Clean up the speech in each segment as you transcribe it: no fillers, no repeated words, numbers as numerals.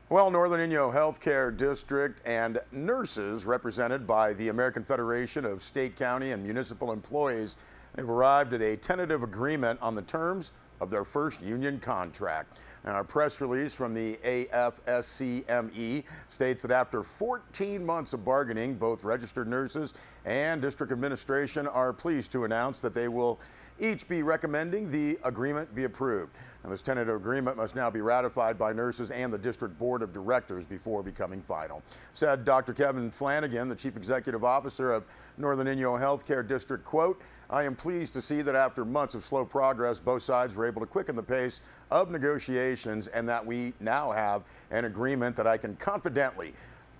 Well, Northern Inyo Healthcare District and nurses represented by the American Federation of State, County, and Municipal Employees have arrived at a tentative agreement on the terms of their first union contract. Now, a press release from the AFSCME states that after 14 months of bargaining, both registered nurses and district administration are pleased to announce that they will each be recommending the agreement be approved. Now, this tentative agreement must now be ratified by nurses and the district board of directors before becoming final, said Dr. Kevin Flanagan, the chief executive officer of Northern Inyo Healthcare District. Quote, "I am pleased to see that after months of slow progress, both sides were able to quicken the pace of negotiations and that we now have an agreement that I can confidently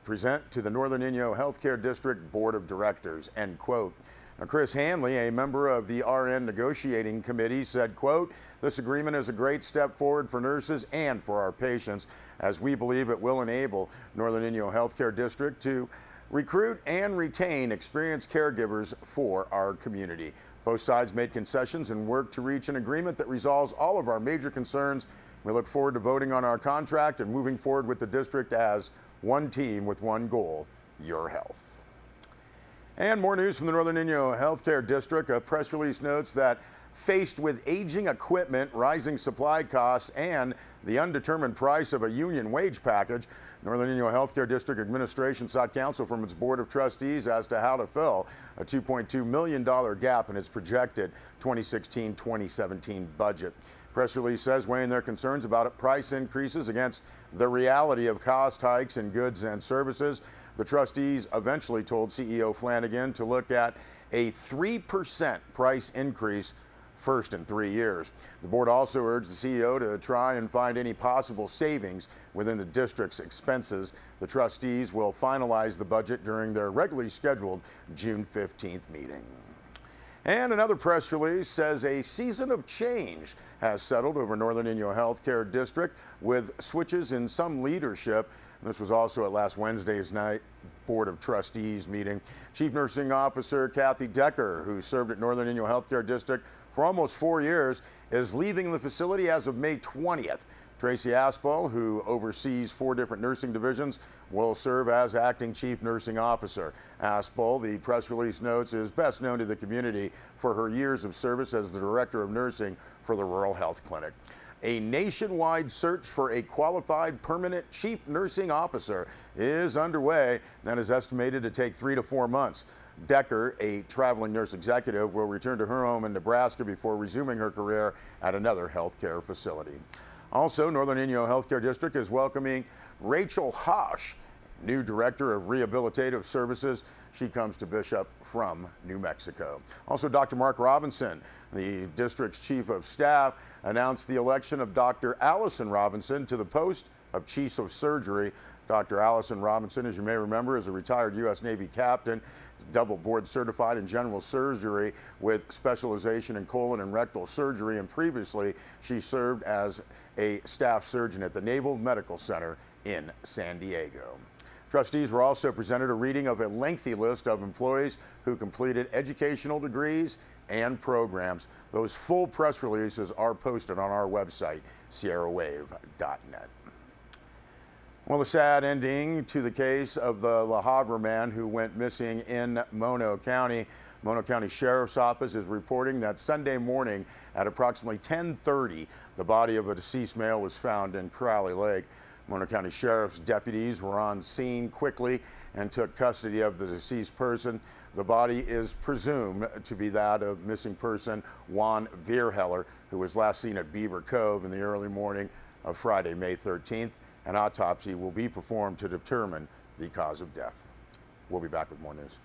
present to the Northern Inyo Healthcare District Board of Directors," end quote. Now, Chris Hanley, a member of the RN negotiating committee, said, quote, "This agreement is a great step forward for nurses and for our patients, as we believe it will enable Northern Inyo Healthcare District to recruit and retain experienced caregivers for our community." Both sides made concessions and worked to reach an agreement that resolves all of our major concerns. We look forward to voting on our contract and moving forward with the district as one team with one goal: your health. And more news from the Northern Inyo Healthcare District. A press release notes that faced with aging equipment, rising supply costs, and the undetermined price of a union wage package, Northern Inyo Healthcare District administration sought counsel from its board of trustees as to how to fill a $2.2 million gap in its projected 2016-2017 budget. Press release says, weighing their concerns about price increases against the reality of cost hikes in goods and services, the trustees eventually told CEO Flanagan to look at a 3% price increase first in 3 years. The board also urged the CEO to try and find any possible savings within the district's expenses. The trustees will finalize the budget during their regularly scheduled June 15th meeting. And another press release says a season of change has settled over Northern Inyo Healthcare District with switches in some leadership. This was also at last Wednesday's night Board of Trustees meeting. Chief Nursing Officer Kathy Decker, who served at Northern Inyo Healthcare District for almost 4 years, is leaving the facility as of May 20th. Tracy Aspel, who oversees 4 different nursing divisions, will serve as acting chief nursing officer. Aspel, the press release notes, is best known to the community for her years of service as the director of nursing for the Rural Health Clinic. A nationwide search for a qualified permanent chief nursing officer is underway and is estimated to take 3 to 4 months. Decker, a traveling nurse executive, will return to her home in Nebraska before resuming her career at another healthcare facility. Also, Northern Inyo Healthcare District is welcoming Rachel Hosh, new director of rehabilitative services. She comes to Bishop from New Mexico. Also, Dr. Mark Robinson, the district's chief of staff, announced the election of Dr. Allison Robinson to the post of chief of surgery. Dr. Allison Robinson, as you may remember, is a retired U.S. Navy captain, double board certified in general surgery with specialization in colon and rectal surgery, and previously she served as a staff surgeon at the Naval Medical Center in San Diego. Trustees were also presented a reading of a lengthy list of employees who completed educational degrees and programs. Those full press releases are posted on our website, sierrawave.net. Well, a sad ending to the case of the La Habra man who went missing in Mono County. Mono County Sheriff's Office is reporting that Sunday morning at approximately 10:30, the body of a deceased male was found in Crowley Lake. Mono County Sheriff's deputies were on scene quickly and took custody of the deceased person. The body is presumed to be that of missing person Juan Vierheller, who was last seen at Beaver Cove in the early morning of Friday, May 13th. An autopsy will be performed to determine the cause of death. We'll be back with more news.